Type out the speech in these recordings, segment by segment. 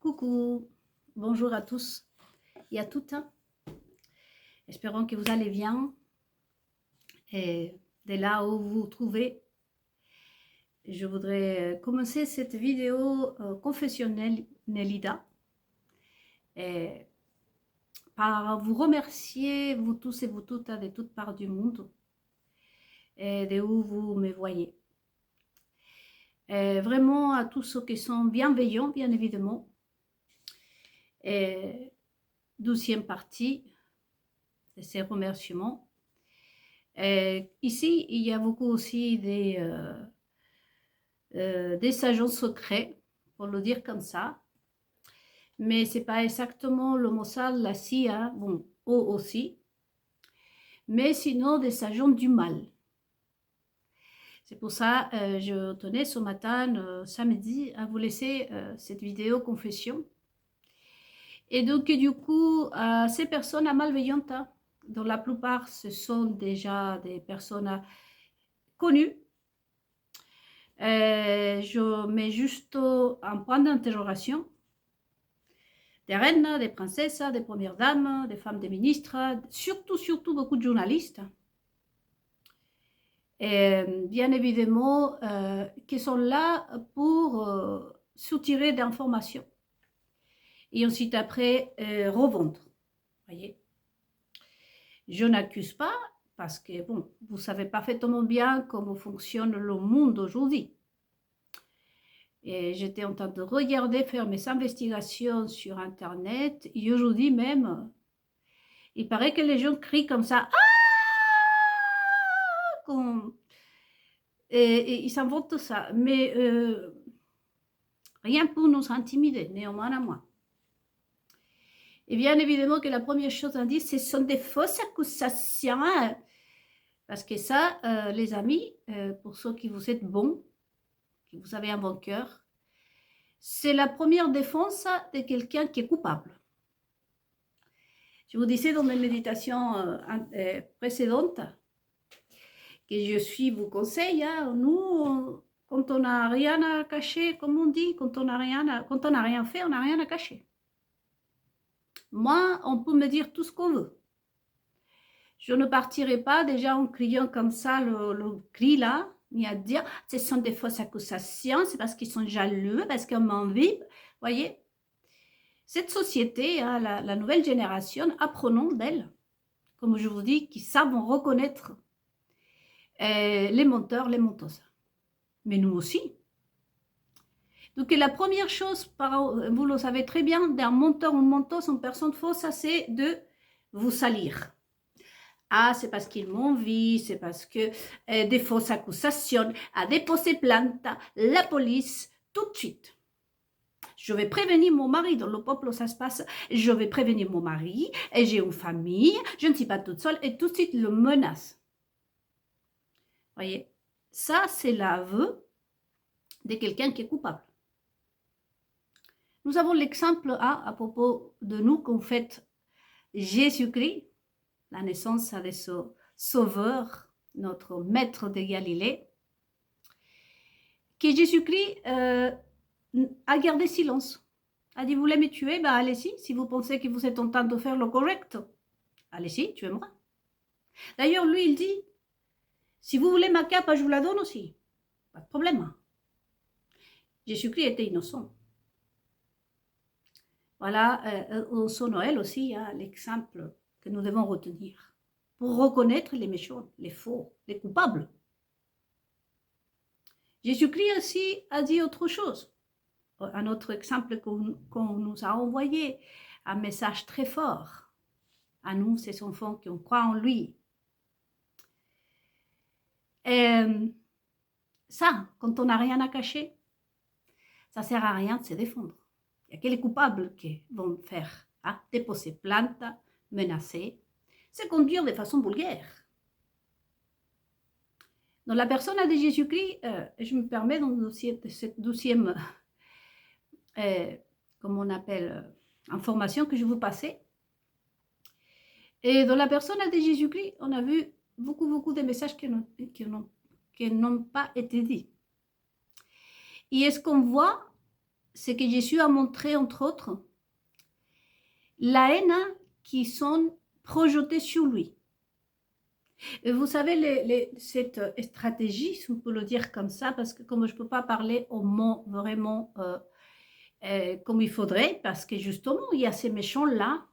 Coucou, bonjour à tous et à toutes. Espérons que vous allez bien. Et de là où vous vous trouvez, je voudrais commencer cette vidéo confessionnelle Nelida et par vous remercier, vous tous et vous toutes, de toutes parts du monde et de où vous me voyez. Et vraiment à tous ceux qui sont bienveillants, bien évidemment. Et 12e partie de ces remerciements. Ici, il y a beaucoup aussi des agents secrets, pour le dire comme ça. Mais ce n'est pas exactement le Mossad, la CIA, bon, eux aussi. Mais sinon, des agents du mal. C'est pour ça que je tenais ce matin, samedi, à vous laisser cette vidéo confession. Et donc, du coup, ces personnes malveillantes, dont la plupart, ce sont déjà des personnes connues, je mets juste un point d'interrogation. Des reines, des princesses, des premières dames, des femmes des ministres, surtout beaucoup de journalistes. Et bien évidemment, qui sont là pour soutirer d'informations. Et ensuite après, revendre. Voyez. Je n'accuse pas, parce que, bon, vous savez parfaitement bien comment fonctionne le monde aujourd'hui. Et j'étais en train de regarder, faire mes investigations sur Internet. Et aujourd'hui même, il paraît que les gens crient comme ça. Ah, et ils s'inventent ça. Mais rien pour nous intimider, néanmoins à moi. Et bien évidemment que la première chose à dire, ce sont des fausses accusations. Parce que ça, les amis, pour ceux qui vous êtes bons, que vous avez un bon cœur, c'est la première défense de quelqu'un qui est coupable. Je vous disais dans mes méditations précédentes que vous conseille, hein, nous, quand on n'a rien à cacher, comme on dit, quand on n'a rien fait, on n'a rien à cacher. Moi, on peut me dire tout ce qu'on veut. Je ne partirai pas déjà en criant comme ça le cri là, ni à dire ce sont des fausses accusations, c'est parce qu'ils sont jaloux, parce qu'on m'envie. Voyez, cette société, hein, la nouvelle génération, apprenons d'elle, comme je vous dis, qui savent reconnaître les menteurs, les menteuses. Mais nous aussi. Donc la première chose, vous le savez très bien, d'un menteur ou une menteuse en personne fausse, c'est de vous salir. Ah, c'est parce qu'ils m'envient, c'est parce que des fausses accusations, à déposer plainte, la police, tout de suite. Je vais prévenir mon mari, dans le peuple ça se passe, je vais prévenir mon mari, et j'ai une famille, je ne suis pas toute seule, et tout de suite le menace. Voyez, ça c'est l'aveu de quelqu'un qui est coupable. Nous avons l'exemple à propos de nous qu'on fête Jésus-Christ, la naissance de ce sauveur, notre maître de Galilée, que Jésus-Christ a gardé silence. A dit, vous voulez me tuer, ben allez-y, si vous pensez que vous êtes en train de faire le correct, allez-y, tuez-moi. D'ailleurs, lui, il dit, si vous voulez ma cape, je vous la donne aussi, pas de problème. Jésus-Christ était innocent. Voilà, au son Noël aussi, hein, l'exemple que nous devons retenir pour reconnaître les méchants, les faux, les coupables. Jésus-Christ aussi a dit autre chose. Un autre exemple qu'on nous a envoyé, un message très fort à nous, ces enfants qui ont croit en lui. Et ça, quand on n'a rien à cacher, ça ne sert à rien de se défendre. Il y a que les coupables qui vont faire déposer plainte, menacer, se conduire de façon vulgaire. Dans la personne de Jésus-Christ, je me permets dans cette 12e, comme on appelle, information que je vous passais. Et dans la personne de Jésus-Christ, on a vu beaucoup de messages qui n'ont pas été dits. Et ce qu'on voit, c'est que Jésus a montré, entre autres, la haine qui sont projetées sur lui. Et vous savez, cette stratégie, si on peut le dire comme ça, parce que comme je ne peux pas parler au mot vraiment comme il faudrait, parce que justement, il y a ces méchants-là,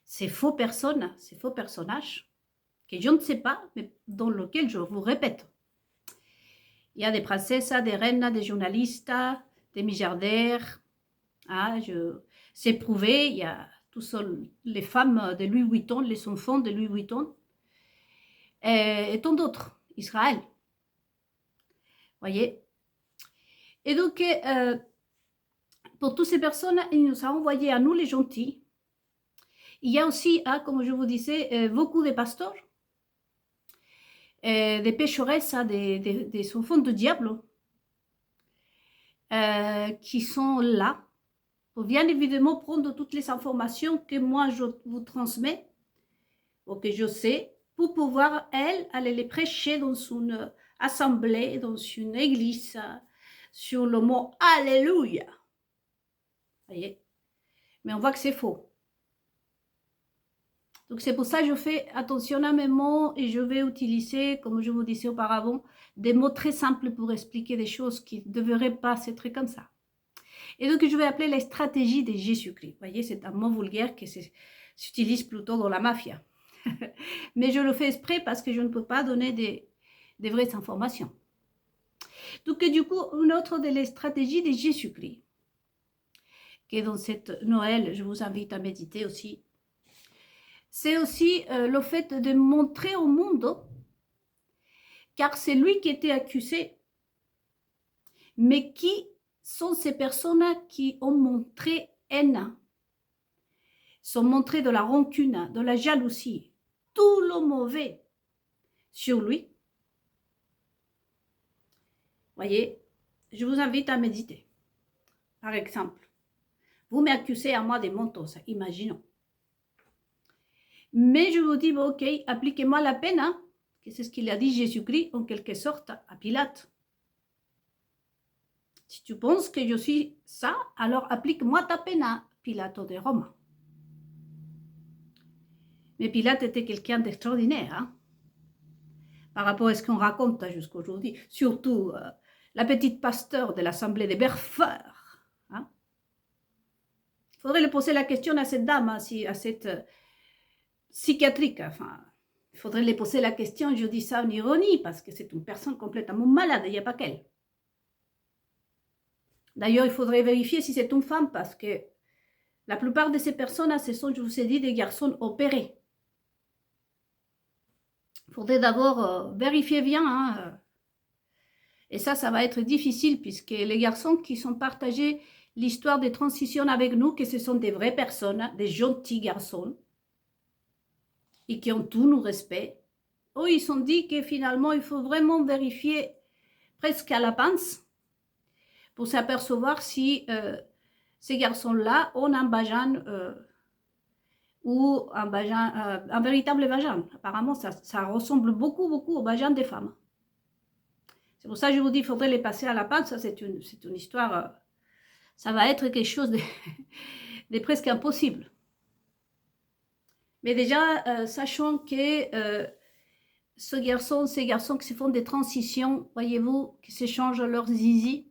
ces faux personnes, ces faux personnages, que je ne sais pas, mais dans lesquels je vous répète. Il y a des princesses, des reines, des journalistes, des milliardaires. C'est prouvé, il y a tous les femmes de Louis Vuitton, les enfants de Louis Vuitton, et tant d'autres, Israël. Voyez. Et donc, pour toutes ces personnes, il nous a envoyé à nous les gentils. Il y a aussi, comme je vous disais, beaucoup de pasteurs, des pécheresses, des enfants du diable, qui sont là pour bien évidemment prendre toutes les informations que moi je vous transmets, ou que je sais, pour pouvoir, elles, aller les prêcher dans une assemblée, dans une église, sur le mot Alléluia. Voyez. Mais on voit que c'est faux. Donc c'est pour ça que je fais attention à mes mots et je vais utiliser, comme je vous disais auparavant, des mots très simples pour expliquer des choses qui ne devraient pas être comme ça. Et donc je vais appeler la stratégie de Jésus-Christ. Vous voyez, c'est un mot vulgaire qui s'utilise plutôt dans la mafia. Mais je le fais exprès parce que je ne peux pas donner des vraies informations. Donc du coup, une autre des stratégies de Jésus-Christ, qui est dans cette Noël, je vous invite à méditer aussi, c'est aussi le fait de montrer au monde, car c'est lui qui était accusé, mais qui sont ces personnes qui ont montré haine, sont montrées de la rancune, de la jalousie, tout le mauvais sur lui. Voyez, je vous invite à méditer. Par exemple, vous m'accusez à moi des mentos, imaginons. Mais je vous dis, bon, ok, appliquez-moi la peine, que c'est ce qu'il a dit Jésus-Christ en quelque sorte à Pilate. Si tu penses que je suis ça, alors applique-moi ta peine, Pilate de Rome. Mais Pilate était quelqu'un d'extraordinaire, par rapport à ce qu'on raconte jusqu'à aujourd'hui. Surtout la petite pasteur de l'Assemblée des Berfeurs. Il faudrait lui poser la question à cette dame, à cette psychiatrique. Enfin, il faudrait lui poser la question, je dis ça en ironie, parce que c'est une personne complètement malade, il n'y a pas qu'elle. D'ailleurs, il faudrait vérifier si c'est une femme, parce que la plupart de ces personnes, ce sont, je vous ai dit, des garçons opérés. Il faudrait d'abord vérifier bien. Et ça va être difficile, puisque les garçons qui sont partagés l'histoire des transitions avec nous, que ce sont des vraies personnes, des gentils garçons, et qui ont tout nos respects, eux, ils sont dit que finalement, il faut vraiment vérifier presque à la pince pour s'apercevoir si ces garçons-là ont un vagin ou un véritable vagin. Apparemment, ça ressemble beaucoup au vagin des femmes. C'est pour ça que je vous dis, il faudrait les passer à la pince. Ça, c'est une histoire, ça va être quelque chose de presque impossible. Mais déjà, sachant que ces garçons qui se font des transitions, voyez-vous, qui s'échangent leurs zizi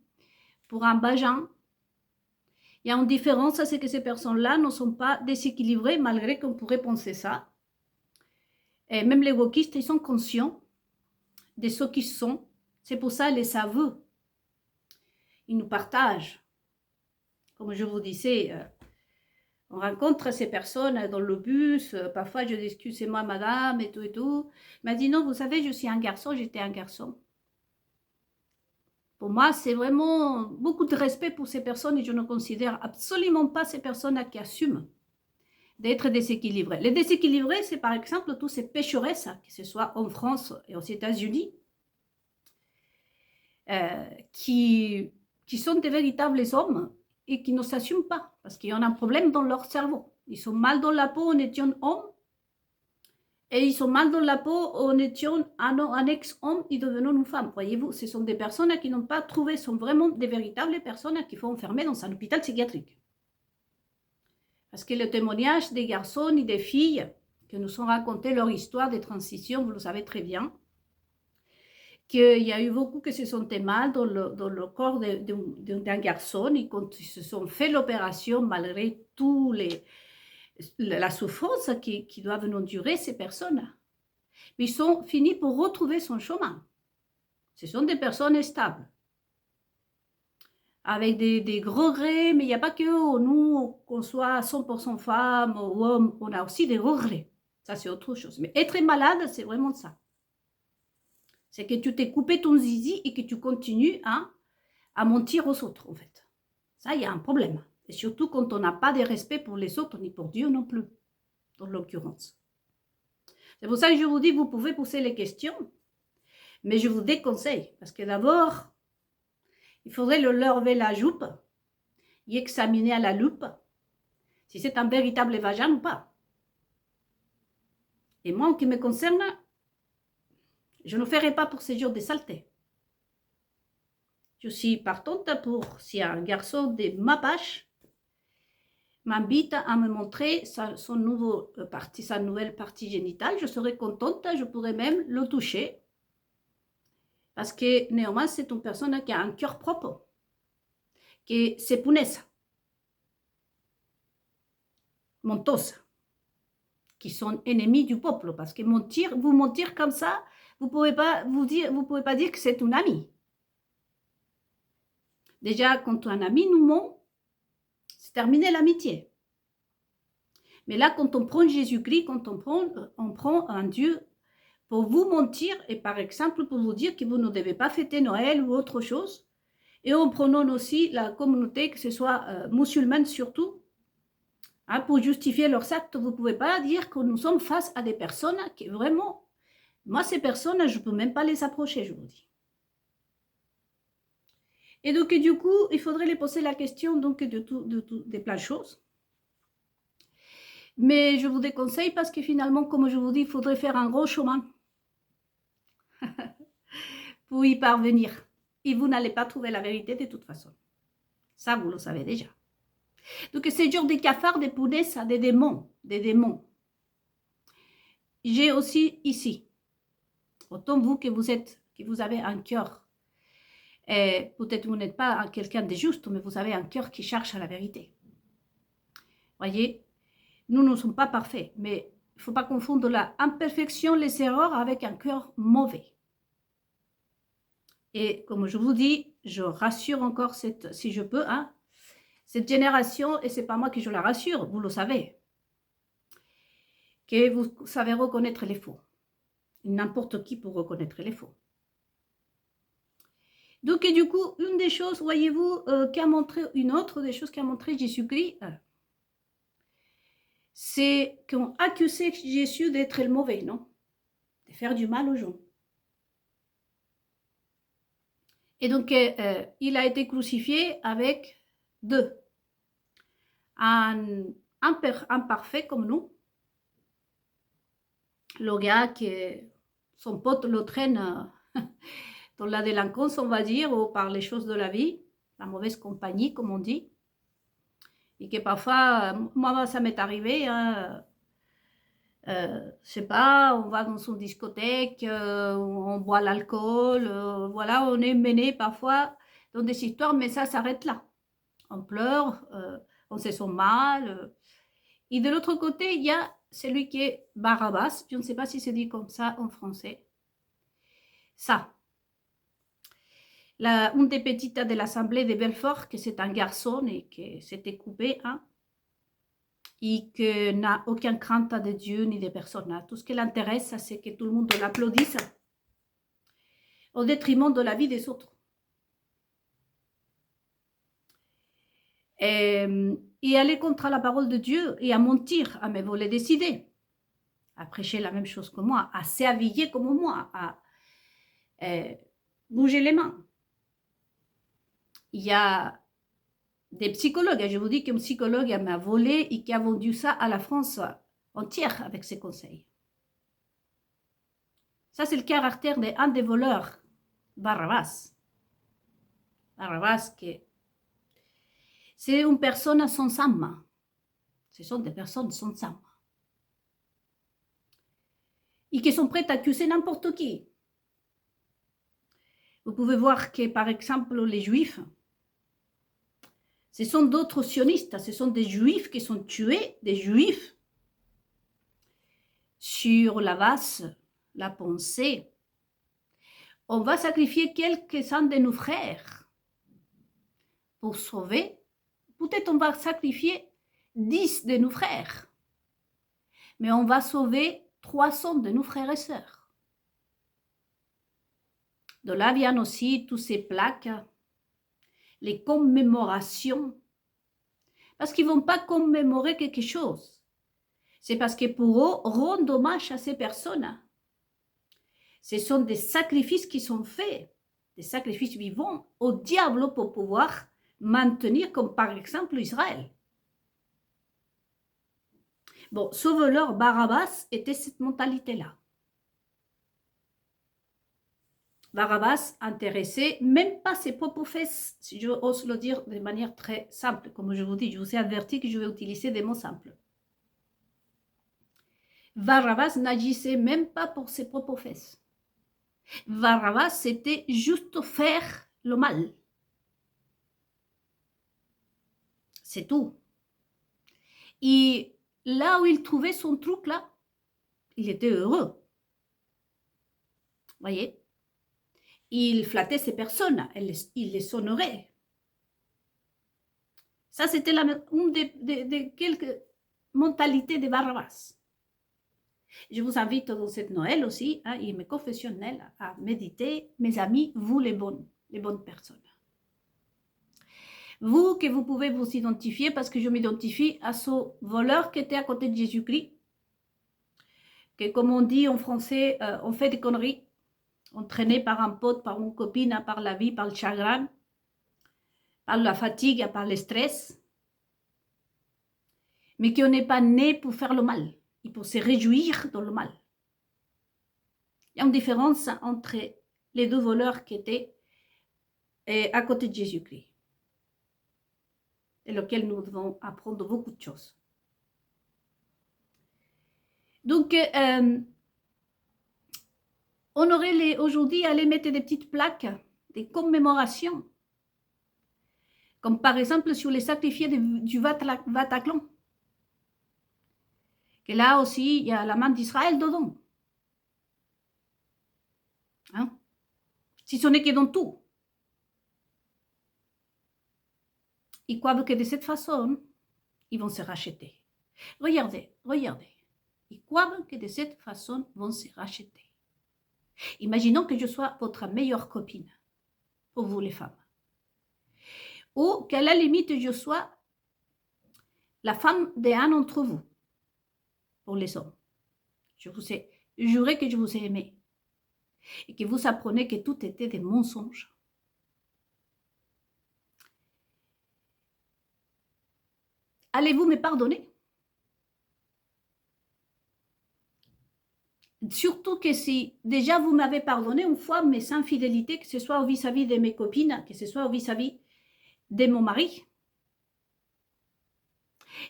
pour un vagin, il y a une différence, c'est que ces personnes-là ne sont pas déséquilibrées, malgré qu'on pourrait penser ça. Et même les wokistes, ils sont conscients de ce qu'ils sont. C'est pour ça les aveux, ils nous partagent. Comme je vous disais, on rencontre ces personnes dans le bus, parfois je dis, excusez-moi madame, et tout. Il m'a dit, non, vous savez, je suis un garçon, j'étais un garçon. Pour moi, c'est vraiment beaucoup de respect pour ces personnes et je ne considère absolument pas ces personnes qui assument d'être déséquilibrées. Les déséquilibrés, c'est par exemple tous ces pécheresses, que ce soit en France et aux États-Unis, qui sont des véritables hommes et qui ne s'assument pas parce qu'ils ont un problème dans leur cerveau. Ils sont mal dans la peau en étant hommes et ils sont mal dans la peau en étant un ex-homme et devenant une femme. Voyez-vous, ce sont des personnes qui n'ont pas trouvé, sont vraiment des véritables personnes qu'il faut enfermer dans un hôpital psychiatrique. Parce que le témoignage des garçons et des filles qui nous ont raconté leur histoire de transition, vous le savez très bien, qu'il y a eu beaucoup qui se sentaient mal dans le corps d'un garçon et quand ils se sont fait l'opération, malgré la souffrance qui doivent endurer ces personnes, ils sont finis pour retrouver son chemin. Ce sont des personnes stables, avec des regrets, mais il n'y a pas que nous, qu'on soit 100% femme ou homme, on a aussi des regrets. Ça, c'est autre chose. Mais être malade, c'est vraiment ça. C'est que tu t'es coupé ton zizi et que tu continues à mentir aux autres, en fait. Ça, il y a un problème. Et surtout quand on n'a pas de respect pour les autres, ni pour Dieu non plus, dans l'occurrence. C'est pour ça que je vous dis, vous pouvez poser les questions, mais je vous déconseille. Parce que d'abord, il faudrait leur lever la jupe et examiner à la loupe si c'est un véritable vagin ou pas. Et moi, en ce qui me concerne, je ne ferai pas pour ce genre de saleté. Je suis partante pour, si un garçon de ma page m'invite à me montrer sa nouvelle partie génitale, je serai contente, je pourrais même le toucher. Parce que néanmoins, c'est une personne qui a un cœur propre, qui se punaise, mentos, qui sont ennemis du peuple. Parce que vous mentir comme ça, vous pouvez pas dire que c'est un ami. Déjà, quand un ami nous ment, c'est terminé l'amitié. Mais là, quand on prend Jésus-Christ, quand on prend un Dieu pour vous mentir, et par exemple pour vous dire que vous ne devez pas fêter Noël ou autre chose, et en prenant aussi la communauté, que ce soit musulmane surtout, pour justifier leurs actes, vous ne pouvez pas dire que nous sommes face à des personnes qui vraiment, moi ces personnes, je ne peux même pas les approcher, je vous dis. Et donc du coup, il faudrait les poser la question donc, de plein de choses. Mais je vous déconseille parce que finalement, comme je vous dis, il faudrait faire un gros chemin pour y parvenir. Et vous n'allez pas trouver la vérité de toute façon. Ça, vous le savez déjà. Donc, c'est genre des cafards, des punaises, des démons. Des démons. J'ai aussi ici, autant vous que vous avez un cœur, peut-être vous n'êtes pas quelqu'un de juste, mais vous avez un cœur qui cherche à la vérité. Voyez, nous ne sommes pas parfaits, mais il ne faut pas confondre l'imperfection, les erreurs avec un cœur mauvais. Et comme je vous dis, je rassure encore, si je peux, cette génération, et ce n'est pas moi qui je la rassure, vous le savez, que vous savez reconnaître les faux. N'importe qui peut reconnaître les faux. Donc, et du coup, une des choses, voyez-vous, une autre des choses qu'a montré Jésus-Christ, c'est qu'on accusait Jésus d'être le mauvais, non? De faire du mal aux gens. Et donc, il a été crucifié avec deux. Un imparfait comme nous, le gars qui, son pote le traîne dans la délinquance, on va dire, ou par les choses de la vie, la mauvaise compagnie, comme on dit. Et que parfois, moi, ça m'est arrivé, je sais pas, on va dans une discothèque, on boit l'alcool, voilà, on est mené parfois dans des histoires, mais ça s'arrête là. On pleure, on se sent mal. Et de l'autre côté, il y a celui qui est Barabbas, je ne sais pas si c'est dit comme ça en français. Ça. Une des petites de l'Assemblée de Belfort, que c'est un garçon et qui s'était coupé, et qui n'a aucune crainte de Dieu ni de personne. Tout ce qui l'intéresse, c'est que tout le monde l'applaudisse au détriment de la vie des autres. Et aller contre la parole de Dieu et à mentir, à me voler des idées, à prêcher la même chose que moi, à s'habiller comme moi, à bouger les mains. Il y a des psychologues, je vous dis qu'un psychologue m'a volé et qui a vendu ça à la France entière avec ses conseils. Ça, c'est le caractère d'un des voleurs, Barabbas. Barabbas, c'est une personne sans âme. Ce sont des personnes sans âme. Et qui sont prêtes à accuser n'importe qui. Vous pouvez voir que, par exemple, les Juifs, ce sont d'autres sionistes, ce sont des Juifs qui sont tués, des Juifs, sur la base, la pensée. On va sacrifier quelques-uns de nos frères pour sauver. Peut-être on va sacrifier 10 de nos frères, mais on va sauver 300 de nos frères et sœurs. De là viennent aussi tous ces plaques, les commémorations, parce qu'ils ne vont pas commémorer quelque chose. C'est parce que pour eux, rendre hommage à ces personnes. Ce sont des sacrifices qui sont faits, des sacrifices vivants au diable pour pouvoir maintenir, comme par exemple Israël. Bon, ce voleur Barabbas était cette mentalité-là. Barabbas intéressait même pas ses propres fesses, si je ose le dire de manière très simple, comme je vous dis, je vous ai averti que je vais utiliser des mots simples. Barabbas n'agissait même pas pour ses propres fesses. Barabbas, c'était juste faire le mal. C'est tout. Et là où il trouvait son truc, là, il était heureux. Voyez? Il flattait ces personnes, il les honorait. Ça, c'était une des quelques mentalités de Barabbas. Je vous invite dans cette Noël aussi, hein, et mes confessionnels, à méditer. Mes amis, vous les bonnes personnes. Vous, que vous pouvez vous identifier, parce que je m'identifie à ce voleur qui était à côté de Jésus-Christ, que comme on dit en français, on fait des conneries, entraîné par un pote, par une copine, par la vie, par le chagrin, par la fatigue, par le stress, mais qu'on n'est pas né pour faire le mal, et pour se réjouir dans le mal. Il y a une différence entre les deux voleurs qui étaient à côté de Jésus-Christ, et lequel nous devons apprendre beaucoup de choses. Donc, on aurait aujourd'hui allé mettre des petites plaques, des commémorations, comme par exemple sur les sacrifiés du Bataclan. Que là aussi, il y a la main d'Israël dedans. Hein? Si ce n'est que dans tout. Ils croient que de cette façon, ils vont se racheter. Regardez. Ils croient que de cette façon, ils vont se racheter. Imaginons que je sois votre meilleure copine, pour vous les femmes. Ou qu'à la limite, je sois la femme d'un d'entre vous, pour les hommes. Je vous ai juré que je vous ai aimé. Et que vous apprenez que tout était des mensonges. Allez-vous me pardonner? Surtout que si déjà vous m'avez pardonné une fois mes infidélités, que ce soit vis-à-vis de mes copines, que ce soit vis-à-vis de mon mari.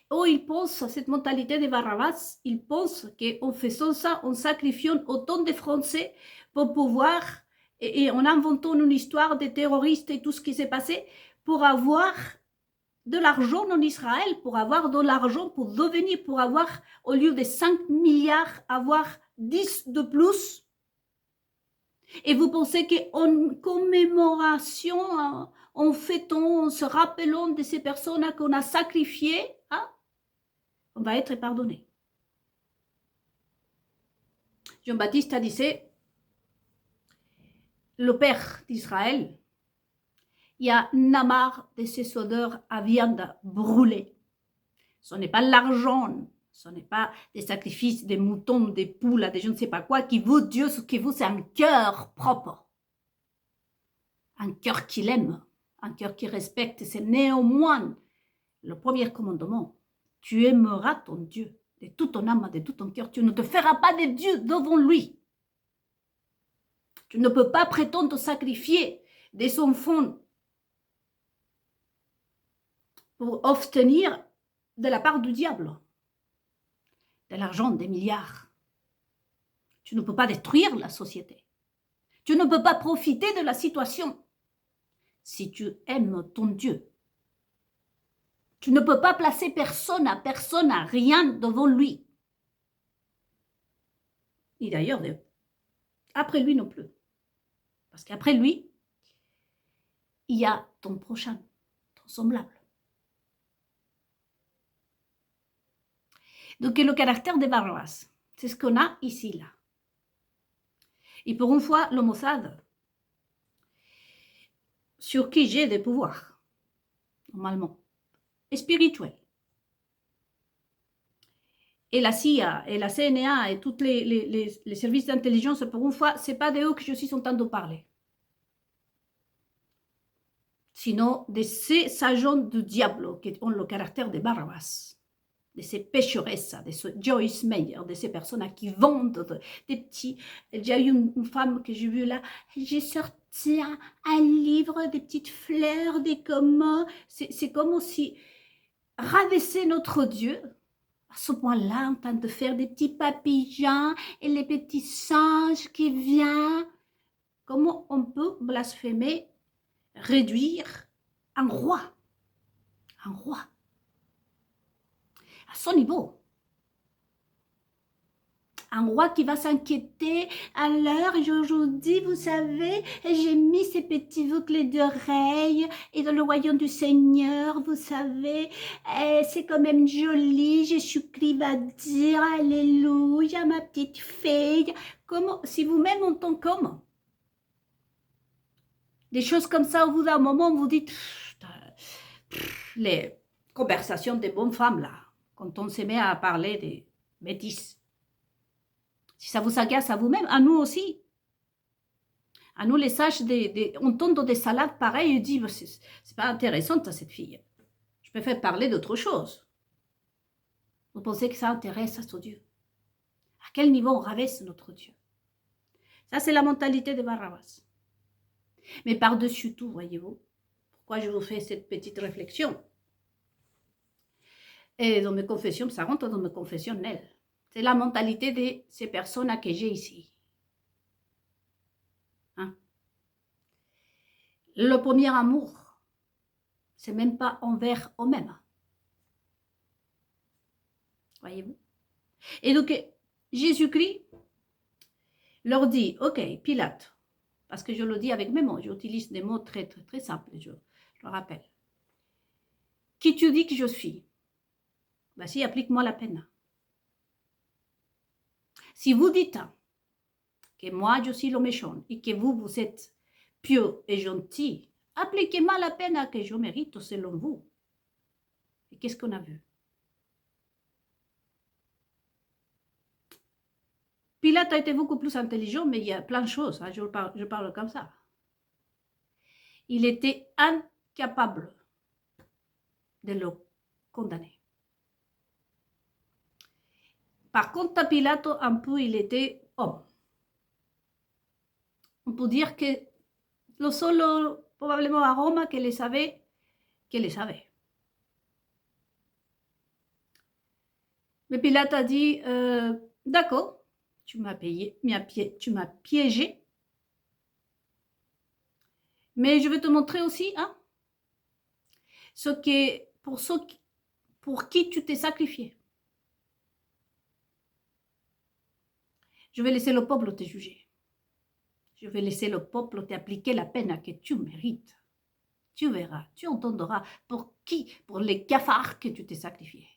Oh, ils pensent à cette mentalité de Barabbas, ils pensent qu'en faisant ça, en sacrifiant autant de Français pour pouvoir, et en inventant une histoire de terroristes et tout ce qui s'est passé, pour avoir de l'argent en Israël, pour avoir de l'argent, pour devenir, pour avoir, au lieu de 5 milliards, avoir 10 de plus. Et vous pensez qu'en commémoration, en fêtant, en se rappelant de ces personnes qu'on a sacrifiées, hein, on va être pardonné. Jean-Baptiste a dit, le père d'Israël, il y a marre de ces odeurs à viande brûlée. Ce n'est pas l'argent, ce n'est pas des sacrifices, des moutons, des poules, des je ne sais pas quoi, qui vaut Dieu, ce qui vaut, c'est un cœur propre. Un cœur qui l'aime, un cœur qui respecte. C'est néanmoins le premier commandement. Tu aimeras ton Dieu de toute ton âme, de tout ton cœur. Tu ne te feras pas de Dieu devant lui. Tu ne peux pas prétendre sacrifier des enfants pour obtenir de la part du diable de l'argent, des milliards. Tu ne peux pas détruire la société. Tu ne peux pas profiter de la situation. Si tu aimes ton Dieu, tu ne peux pas placer personne à rien devant lui. Et d'ailleurs, après lui non plus. Parce qu'après lui, il y a ton prochain, ton semblable. Donc le caractère de Barabbas, c'est ce qu'on a ici, là. Et pour une fois, le Mossad, sur qui j'ai des pouvoirs, normalement, et spirituels. Et la CIA, et la CNA, et tous les services d'intelligence, pour une fois, ce n'est pas de eux que je suis en train de parler. Sinon, de ces agents du diable qui ont le caractère de Barabbas, de ces pécheresses, de ce Joyce Meyer, de ces personnes qui vendent des petits... Il y a eu une femme que j'ai vue là, j'ai sorti un livre, des petites fleurs, des communs. C'est comme si rabaisser notre Dieu, à ce point-là, en train de faire des petits papillons et les petits singes qui viennent. Comment on peut blasphémer, réduire un roi à son niveau, un roi qui va s'inquiéter. Alors aujourd'hui, vous savez, j'ai mis ces petits boucles d'oreilles et dans le royaume du Seigneur, vous savez, c'est quand même joli. Jésus-Christ va dire alléluia, ma petite fille. Comment, si vous-même en tant qu'homme, des choses comme ça, au bout d'un moment, vous dites les conversations des bonnes femmes là, quand on se met à parler des bêtises. Si ça vous agace à vous-même, à nous aussi. À nous les sages, on tombe dans des salades pareilles et dit, c'est pas intéressant cette fille. Je préfère parler d'autre chose. Vous pensez que ça intéresse à ce Dieu? À quel niveau on rabaisse notre Dieu? Ça, c'est la mentalité de Barabbas. Mais par-dessus tout, voyez-vous, pourquoi je vous fais cette petite réflexion? Et dans mes confessions, ça rentre dans mes confessionnels. C'est la mentalité de ces personnes que j'ai ici. Hein? Le premier amour, c'est même pas envers eux-mêmes. Voyez-vous? Et donc, Jésus-Christ leur dit, ok, Pilate, parce que je le dis avec mes mots, j'utilise des mots très, très, très simples, je le rappelle. Qui tu dis que je suis? Ben si, applique-moi la peine. Si vous dites que moi, je suis le méchant et que vous, vous êtes pieux et gentil, appliquez-moi la peine que je mérite selon vous. Et qu'est-ce qu'on a vu? Pilate a été beaucoup plus intelligent, mais il y a plein de choses, hein, je parle comme ça. Il était incapable de le condamner. Par contre, Pilate, un peu, il était homme. On peut dire que le seul, probablement à Rome, que les savait. Mais Pilate a dit, d'accord, tu m'as piégé, mais je vais te montrer aussi hein, pour qui tu t'es sacrifié. Je vais laisser le peuple te juger. Je vais laisser le peuple t'appliquer la peine que tu mérites. Tu verras, tu entendras pour qui, pour les cafards que tu t'es sacrifié.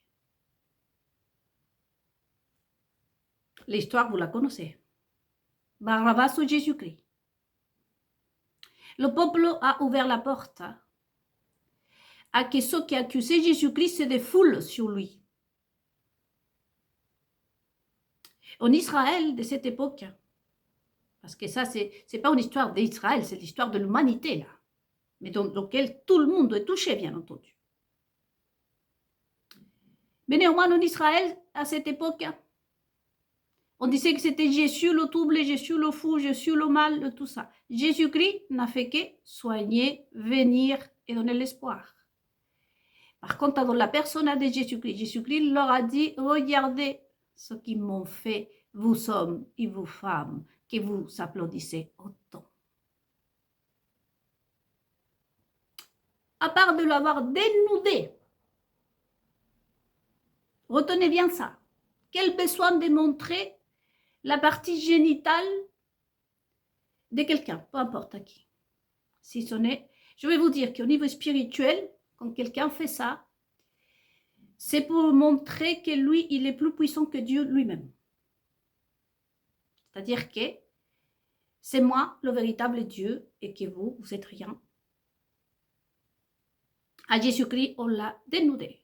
L'histoire, vous la connaissez. Barabbas ou Jésus-Christ. Le peuple a ouvert la porte à que ceux qui accusaient Jésus-Christ se défoulent sur lui. En Israël de cette époque, parce que ça, c'est pas une histoire d'Israël, c'est l'histoire de l'humanité, là, mais dans laquelle tout le monde est touché, bien entendu. Mais néanmoins, en Israël, à cette époque, On disait que c'était Jésus le trouble, Jésus le fou, Jésus le mal, tout ça. Jésus-Christ n'a fait que soigner, venir et donner l'espoir. Par contre, dans la personne de Jésus-Christ, Jésus-Christ leur a dit, regardez ce qu'ils m'ont fait, vous hommes et vous femmes, que vous applaudissez autant. À part de l'avoir dénudé, retenez bien ça, quel besoin de montrer la partie génitale de quelqu'un, peu importe à qui. Si ce n'est, je vais vous dire qu'au niveau spirituel, quand quelqu'un fait ça, c'est pour montrer que lui, il est plus puissant que Dieu lui-même. C'est-à-dire que c'est moi le véritable Dieu et que vous, vous êtes rien. À Jésus-Christ, on l'a dénudé.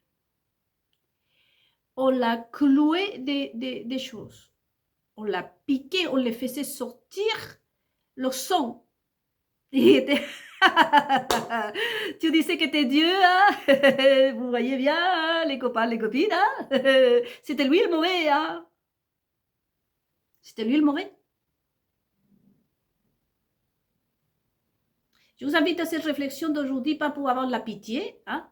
On l'a cloué des choses. On l'a piqué, on le faisait sortir le sang. Tu disais que t'es Dieu, hein? Vous voyez bien, hein? Les copains, les copines, hein? C'était lui le mauvais, hein? C'était lui le mauvais. Je vous invite à cette réflexion d'aujourd'hui, pas pour avoir de la pitié, hein,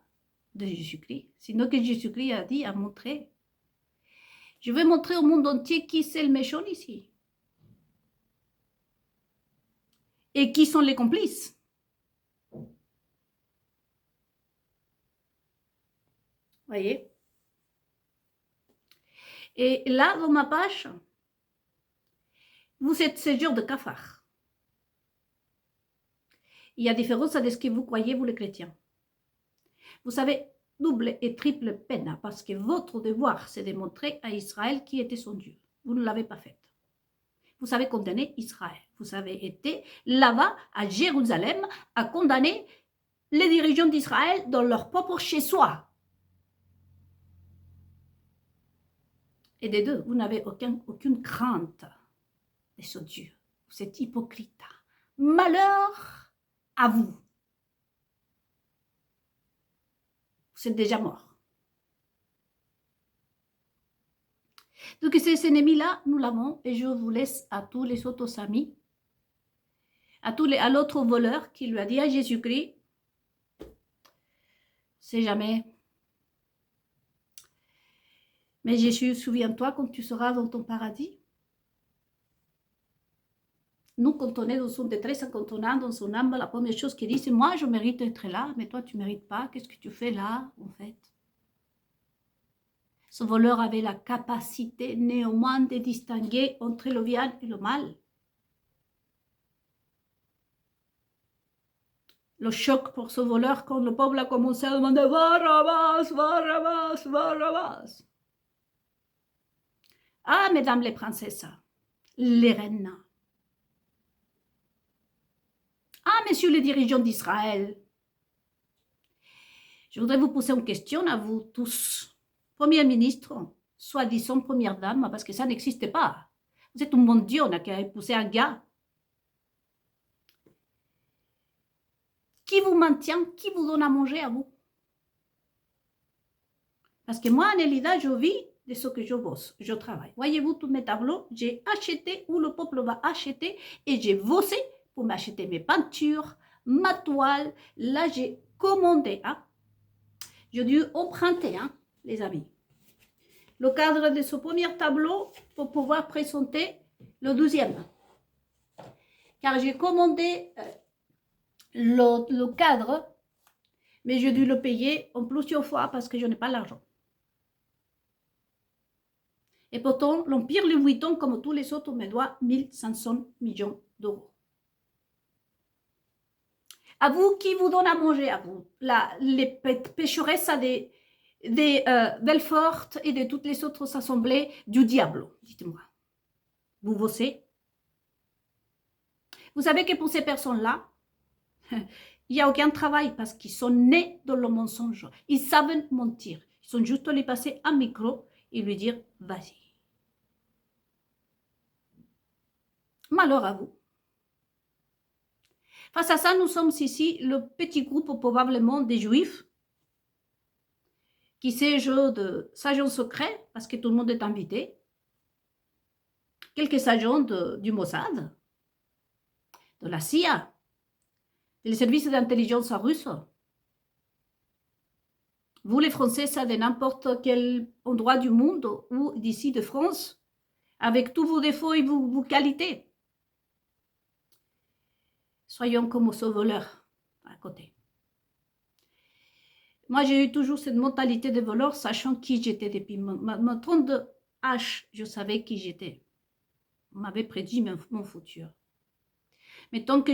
de Jésus-Christ, sinon que Jésus-Christ a dit, a montré. Je vais montrer au monde entier qui c'est le méchant ici. Et qui sont les complices. Voyez? Et là, dans ma page, vous êtes ce genre de cafard. Il y a différence de ce que vous croyez, vous les chrétiens. Vous savez, double et triple peine, parce que votre devoir, c'est de montrer à Israël qui était son Dieu. Vous ne l'avez pas fait. Vous avez condamné Israël. Vous avez été là-bas, à Jérusalem, à condamner les dirigeants d'Israël dans leur propre chez-soi. Et des deux, vous n'avez aucune crainte de ce Dieu. Vous êtes hypocrite. Malheur à vous. Vous êtes déjà mort. Donc ces ennemis-là, nous l'avons, et je vous laisse à tous les autres amis, à l'autre voleur qui lui a dit à Jésus-Christ, c'est jamais. Mais Jésus, souviens-toi quand tu seras dans ton paradis. Nous, quand on est dans son détresse, quand on est dans son âme, la première chose qu'il dit, c'est moi, je mérite d'être là, mais toi, tu ne mérites pas. Qu'est-ce que tu fais là, en fait? Ce voleur avait la capacité néanmoins de distinguer entre le bien et le mal. Le choc pour ce voleur quand le peuple a commencé à demander Barabbas, Barabbas, Barabbas. Ah, mesdames les princesses, les reines. Ah, messieurs les dirigeants d'Israël. Je voudrais vous poser une question à vous tous. Premier ministre, soi-disant première dame, parce que ça n'existe pas. Vous êtes un bon Dieu, on a qu'à épouser un gars. Qui vous maintient, qui vous donne à manger à vous? Parce que moi, Anélida, je vis de ce que je bosse, je travaille. Voyez-vous, tous mes tableaux, j'ai acheté ou le peuple va acheter et j'ai bossé pour m'acheter mes peintures, ma toile. Là, j'ai commandé. Hein. J'ai dû emprunter, hein, les amis, le cadre de ce premier tableau pour pouvoir présenter le 12e. Car j'ai commandé le cadre, mais j'ai dû le payer en plusieurs fois parce que je n'ai pas l'argent. Et pourtant, l'Empire Louis Vuitton, comme tous les autres, me doit 1500 millions d'euros. À vous, qui vous donne à manger à vous? Les pécheresses des Belfort et de toutes les autres assemblées du diable, dites-moi. Vous bossez? Vous savez que pour ces personnes-là, il n'y a aucun travail parce qu'ils sont nés dans le mensonge. Ils savent mentir. Ils sont juste lui passer un micro et lui dire « vas-y ». Malheur à vous. Face à ça, nous sommes ici le petit groupe probablement des Juifs qui sait jeu de sage en secret parce que tout le monde est invité. quelques agents du Mossad, de la CIA, les services d'intelligence russe. Vous, les Français, ça de n'importe quel endroit du monde ou d'ici de France, avec tous vos défauts et vos qualités. Soyons comme aux voleurs à côté. Moi, j'ai eu toujours cette mentalité de voleur, sachant qui j'étais depuis mon 32 H, je savais qui j'étais. On m'avait prédit mon futur. Mais tant que